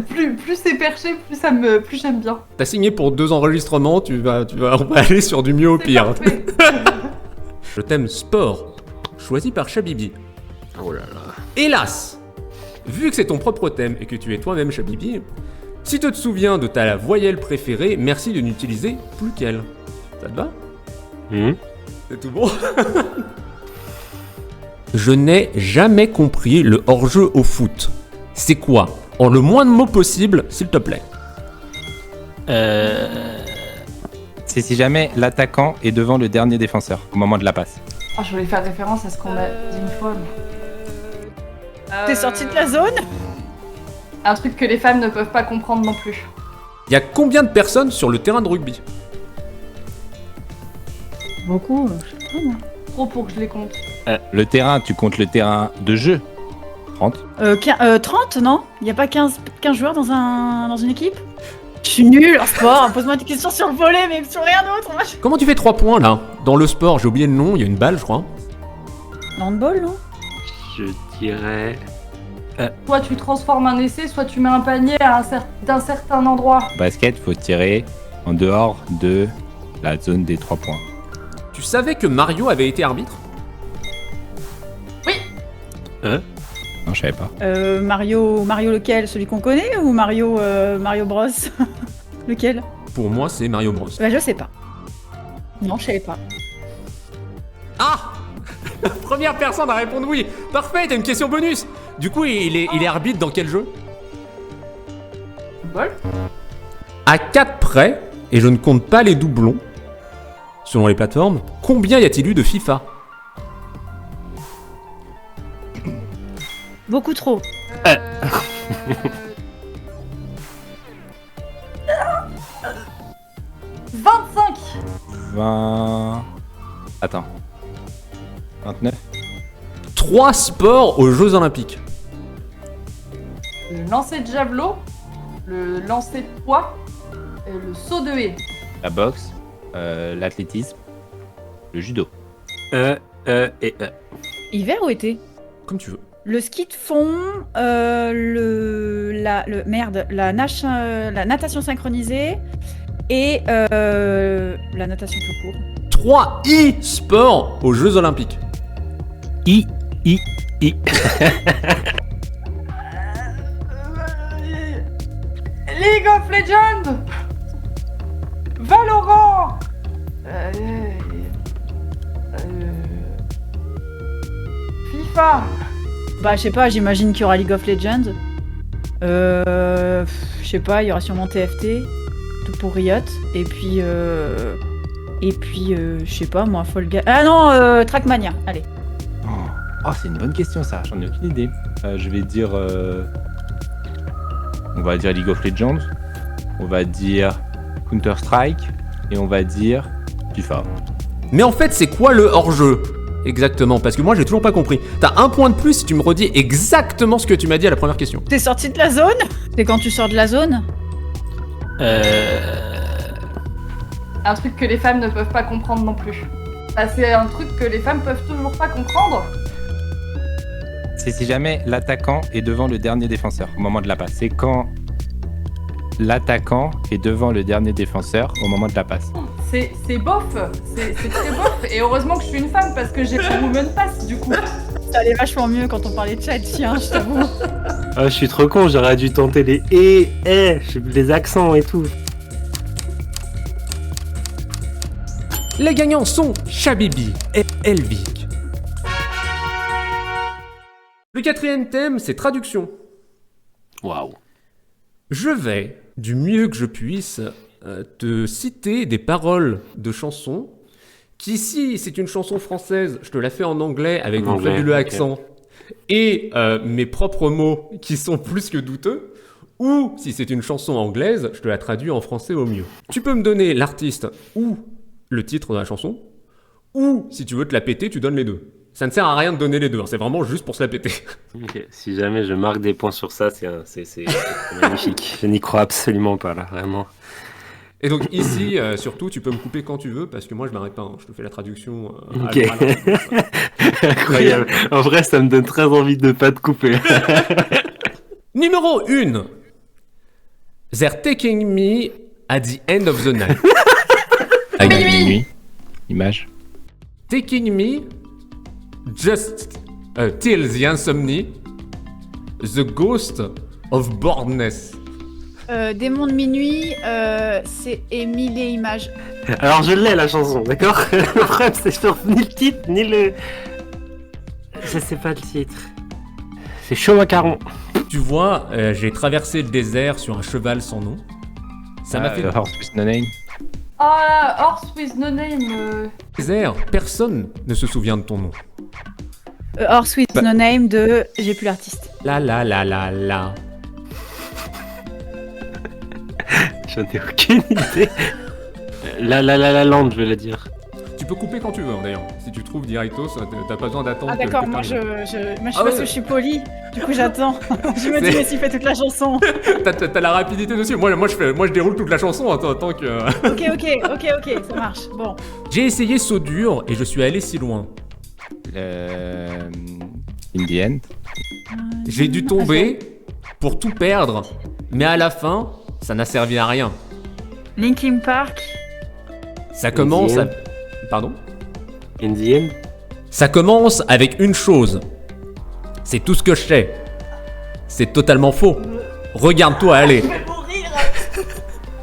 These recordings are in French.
Plus c'est perché, plus j'aime bien. T'as signé pour 2 enregistrements, on va aller sur du mieux au C'est pire. parfait. Le thème sport, choisi par Chabibi. Oh là là. Hélas, vu que c'est ton propre thème et que tu es toi-même Chabibi, si tu te souviens de ta voyelle préférée, merci de n'utiliser plus qu'elle. Ça te va? C'est tout bon? Je n'ai jamais compris le hors-jeu au foot. C'est quoi? En le moins de mots possible, s'il te plaît. C'est si jamais l'attaquant est devant le dernier défenseur au moment de la passe. Oh, je voulais faire référence à ce qu'on a dit une fois. T'es sorti de la zone? Un truc que les femmes ne peuvent pas comprendre non plus. Il y a combien de personnes sur le terrain de rugby? Beaucoup, je sais pas moi. Trop pour que je les compte. Le terrain, tu comptes le terrain de jeu 30. 30, non? Y a pas 15 joueurs dans une équipe? Je suis nulle en sport, pose-moi des questions sur le volley, mais sur rien d'autre. Moi, Comment tu fais 3 points là? Dans le sport, j'ai oublié le nom, il y a une balle je crois. Handball, non? Je dirais... Soit tu transformes un essai, soit tu mets un panier d'un certain endroit. Basket, faut tirer en dehors de la zone des 3 points. Tu savais que Mario avait été arbitre? Oui. Non, je savais pas. Mario lequel? Celui qu'on connaît ou Mario Bros? Lequel? Pour moi c'est Mario Bros. Bah je sais pas. Non, je savais pas. Ah! Première personne à répondre oui. Parfait, t'as une question bonus. Du coup, il est arbitre dans quel jeu? Football. À 4 près, et je ne compte pas les doublons, selon les plateformes, combien y a-t-il eu de FIFA? Beaucoup trop. 25. 20... Attends. 29. 3 sports aux Jeux Olympiques. Le lancer de javelot, le lancer de poids, et le saut de haie. La boxe, l'athlétisme, le judo. Hiver ou été? Comme tu veux. Le ski de fond, la natation synchronisée et la natation tout court. 3 e-sports aux Jeux Olympiques. League of Legends. Valorant. FIFA. Bah je sais pas, j'imagine qu'il y aura League of Legends. Je sais pas, il y aura sûrement TFT, tout pour Riot. Et puis je sais pas moi, Fall Guys. Ah non, Trackmania, allez. Oh, c'est une bonne question ça, j'en ai aucune idée. Je vais dire... On va dire League of Legends, on va dire Counter-Strike, et on va dire FIFA. Mais en fait, c'est quoi le hors-jeu? Exactement, parce que moi j'ai toujours pas compris. T'as un point de plus si tu me redis exactement ce que tu m'as dit à la première question. T'es sorti de la zone? C'est quand tu sors de la zone? Un truc que les femmes ne peuvent pas comprendre non plus. Bah, c'est un truc que les femmes peuvent toujours pas comprendre. C'est si jamais l'attaquant est devant le dernier défenseur au moment de la passe. C'est quand l'attaquant est devant le dernier défenseur au moment de la passe. C'est bof. C'est très bof. Et heureusement que je suis une femme parce que j'ai le woman pass du coup. Ça allait vachement mieux quand on parlait de chat, tiens, je t'avoue. Ah, je suis trop con, j'aurais dû tenter les les accents et tout. Les gagnants sont Chabibi et Elvic. Le 4e thème, c'est traduction. Waouh. Je vais, du mieux que je puisse, te citer des paroles de chansons qui, si c'est une chanson française, je te la fais en anglais avec un fabuleux accent et mes propres mots qui sont plus que douteux, ou si c'est une chanson anglaise, je te la traduis en français au mieux. Tu peux me donner l'artiste ou le titre de la chanson, ou si tu veux te la péter, tu donnes les deux. Ça ne sert à rien de donner les deux, hein, c'est vraiment juste pour se la péter. Okay. Si jamais je marque des points sur ça, c'est magnifique. Je n'y crois absolument pas là, vraiment. Et donc ici, surtout, tu peux me couper quand tu veux, parce que moi je m'arrête pas, hein. Je te fais la traduction à Ok. Incroyable. En vrai, ça me donne très envie de ne pas te couper. Numéro 1. They're taking me at the end of the night. Minuit. Image. Taking me just till the insomnia, the ghost of boredness. Démon de minuit, c'est Émile et Images. Alors je l'ai la chanson, d'accord? Le problème c'est que je trouve ni le titre, ni le... Je sais pas le titre. C'est chaud macaron. Tu vois, j'ai traversé le désert sur un cheval sans nom. Ça m'a fait... Horse with no name. Ah, Horse with no name. Désert, personne ne se souvient de ton nom. Horse with no name de... J'ai plus l'artiste. La la la la la. J'en ai aucune idée. La lande, je vais la dire. Tu peux couper quand tu veux, d'ailleurs. Si tu trouves directos, t'as pas besoin d'attendre. Ah d'accord, que moi je t'arrives. sais Ah pas ouais. si je suis polie, du coup j'attends. Je me dis mais s'il fait toute la chanson. T'as la rapidité dessus. Moi, je déroule toute la chanson en tant que... Ok, ça marche. Bon. J'ai essayé saut dur et je suis allé si loin. In the end. J'ai dû tomber pour tout perdre, mais à la fin, ça n'a servi à rien. Linkin Park. Ça commence à... Indienne. Pardon? Indienne. Ça commence avec une chose. C'est tout ce que je sais. C'est totalement faux. Regarde-toi aller. Je vais mourir.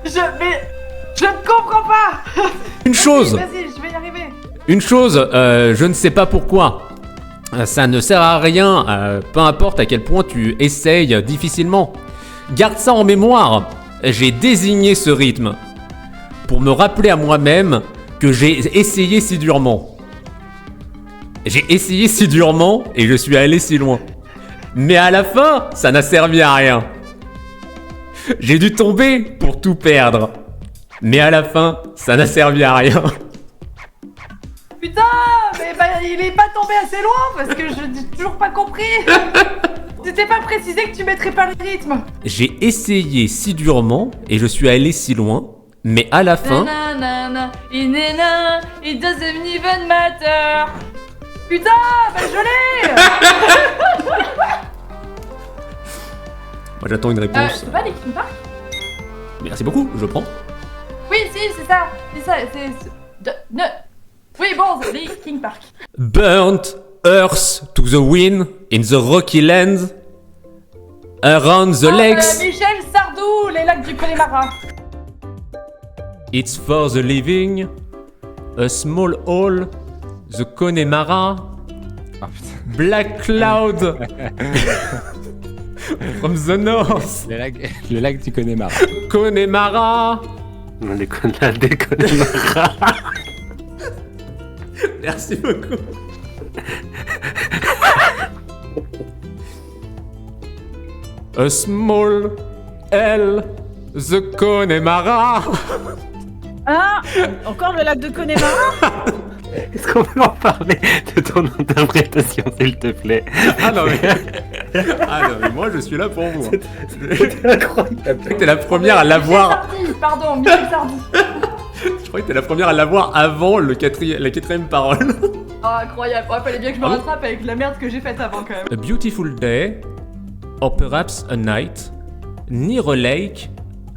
Je ne comprends pas. Une chose. Vas-y, je vais y arriver. Une chose, je ne sais pas pourquoi. Ça ne sert à rien, peu importe à quel point tu essayes difficilement. Garde ça en mémoire. J'ai désigné ce rythme pour me rappeler à moi-même que j'ai essayé si durement. J'ai essayé si durement et je suis allé si loin. Mais à la fin, ça n'a servi à rien. J'ai dû tomber pour tout perdre. Mais à la fin, ça n'a servi à rien. Putain, mais bah, il est pas tombé assez loin parce que je n'ai toujours pas compris. Tu t'es pas précisé que tu mettrais pas le rythme. J'ai essayé si durement et je suis allé si loin. Mais à la fin... Nanana, inena, it doesn't even matter. Putain, bah je l'ai. Moi j'attends une réponse. C'est pas Linkin Park? Merci beaucoup, je prends. Oui, si, c'est ça. C'est ça, Oui, bon, c'est Linkin Park. Burnt earth to the wind in the rocky land. Around the lakes, Michel Sardou, les lacs du Connemara. it's for the living. A small hole, the Connemara. Ah putain. Black cloud from the north. Le lac du Connemara. Connemara. On déconne là, déconne. Merci beaucoup. A small L, the Connemara. Ah, encore le lac de Connemara. Est-ce qu'on peut en parler de ton interprétation, s'il te plaît? Ah non mais moi je suis là pour vous. C'était incroyable. T'es la première à l'avoir. Michel Sardou. Je croyais que t'es la première à l'avoir avant la quatrième parole. Oh, incroyable. Ouais, fallait bien que je me rattrape avec la merde que j'ai faite avant quand même. A beautiful day, or perhaps a night, near a lake,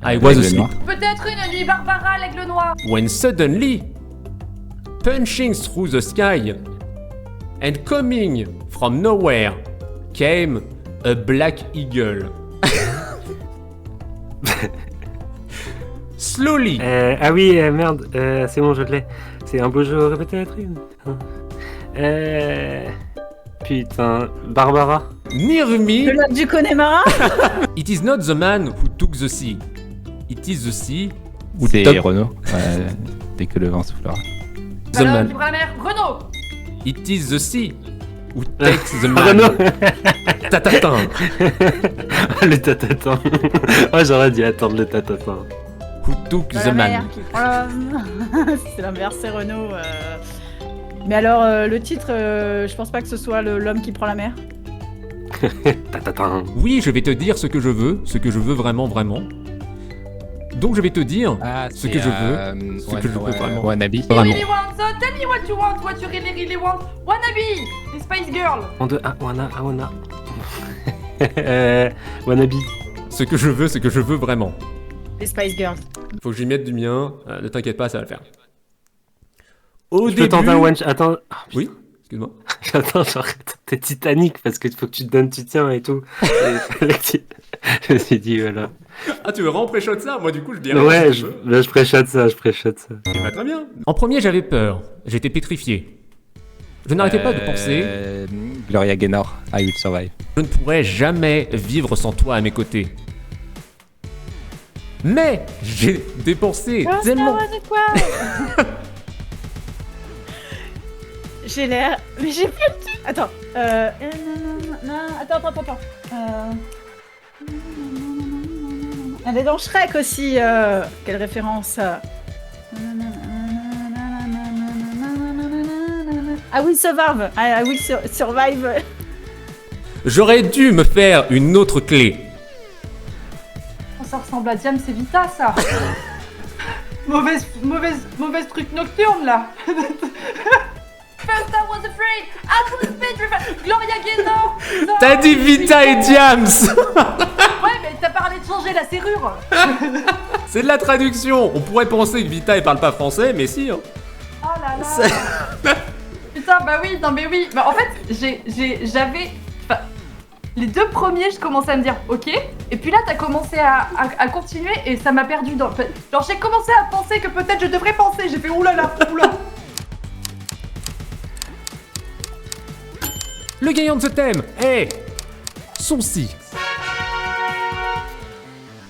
I was asleep. Peut-être une nuit Barbara, l'aigle noir. When suddenly, punching through the sky, and coming from nowhere, came a black eagle. Slowly. Ah oui, merde, c'est bon, je l'ai. C'est un beau jour, peut-être une. Putain, Barbara. Near Le me, lac du Connemara. it is not the man who took the sea. It is the sea who C'est took Renaud. Dès que le vent soufflera. the Alors, man. qui prend la mer. Renaud. It is the sea who takes the Renaud. man. Tatatin. Le tatatin. Oh, j'aurais dû attendre le tatatin. Who took the La man. mer qui prend la- C'est l'inverse, c'est Renaud. Mais alors, le titre, je pense pas que ce soit l'homme qui prend la mer. Tatatin. Oui, je vais te dire ce que je veux vraiment, vraiment. Donc je vais te dire ce que je veux, ce que je veux vraiment. Wannabe. You Vraiment. really want, so tell me what you want, what you really, really want. Wannabe, les Spice Girls. En deux, Wana. Wannabe. Ce que je veux vraiment. Les Spice Girls. Faut que j'y mette du mien. Ne t'inquiète pas, ça va le faire. Au Je début... peux tenter un one shot. Attends. Oui, excuse-moi. Attends, genre, t'es Titanic parce qu'il faut que tu te donnes du tien et tout. Je me suis dit, voilà. Ah, tu veux vraiment pré-shot ça? Moi, du coup, je dirais... Ouais, je pré-shot ça, je pré-shot ça. Eh ben, très bien. En premier, j'avais peur. J'étais pétrifié. Je n'arrêtais pas de penser... Gloria Gaynor, I Will Survive. Je ne pourrais jamais vivre sans toi à mes côtés. Mais j'ai dépensé tellement... J'ai l'air... Mais j'ai plus le truc. Attends. Attends. Elle est dans Shrek aussi. Quelle référence. I will survive. I will survive. J'aurais dû me faire une autre clé. Oh, ça ressemble à Diam, c'est Vita, ça. mauvaise truc nocturne, là. First I was afraid, I was petrified. Gloria Gaynor. T'as dit Vita et Diams. Ouais, mais t'as parlé de changer la serrure. C'est de la traduction. On pourrait penser que Vita, elle parle pas français, mais si. Hein. Oh là là. Putain, bah oui, non mais oui. Bah, en fait, j'avais... Enfin, les deux premiers, je commençais à me dire ok. Et puis là, t'as commencé à continuer et ça m'a perdu dans... Genre, j'ai commencé à penser que peut-être je devrais penser. J'ai fait oulala, oula. Le gagnant de ce thème est... Sonsi.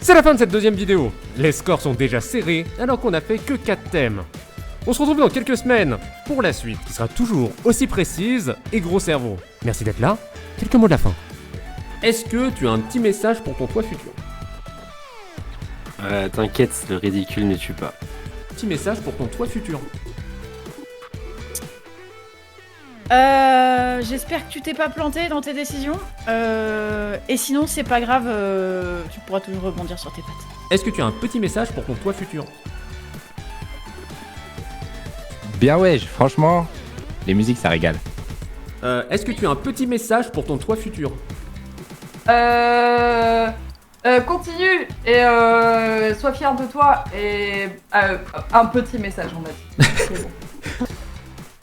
C'est la fin de cette deuxième vidéo. Les scores sont déjà serrés alors qu'on n'a fait que 4 thèmes. On se retrouve dans quelques semaines pour la suite qui sera toujours aussi précise et gros cerveau. Merci d'être là. Quelques mots de la fin. Est-ce que tu as un petit message pour ton toi futur? T'inquiète, le ridicule ne tue pas. Petit message pour ton toi futur. J'espère que tu t'es pas planté dans tes décisions. Et sinon, c'est pas grave, tu pourras toujours rebondir sur tes pattes. Est-ce que tu as un petit message pour ton toi futur? Bien ouais, franchement, les musiques ça régale. Est-ce que tu as un petit message pour ton toi futur? Continue et sois fier de toi et un petit message, on m'a dit. C'est bon.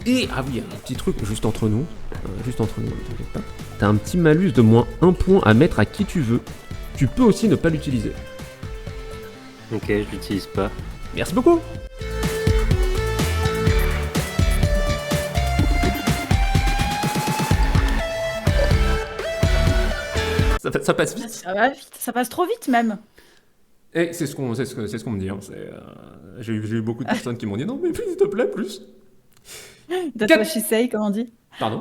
Et, ah oui, un petit truc juste entre nous, ne t'inquiète pas. T'as un petit malus de moins 1 point à mettre à qui tu veux. Tu peux aussi ne pas l'utiliser. Ok, je l'utilise pas. Merci beaucoup. Ça passe vite. Ça va vite, ça passe trop vite même. Et c'est ce qu'on me dit. Hein. J'ai eu beaucoup de personnes qui m'ont dit non mais s'il te plaît plus. That's what she say, comme on dit.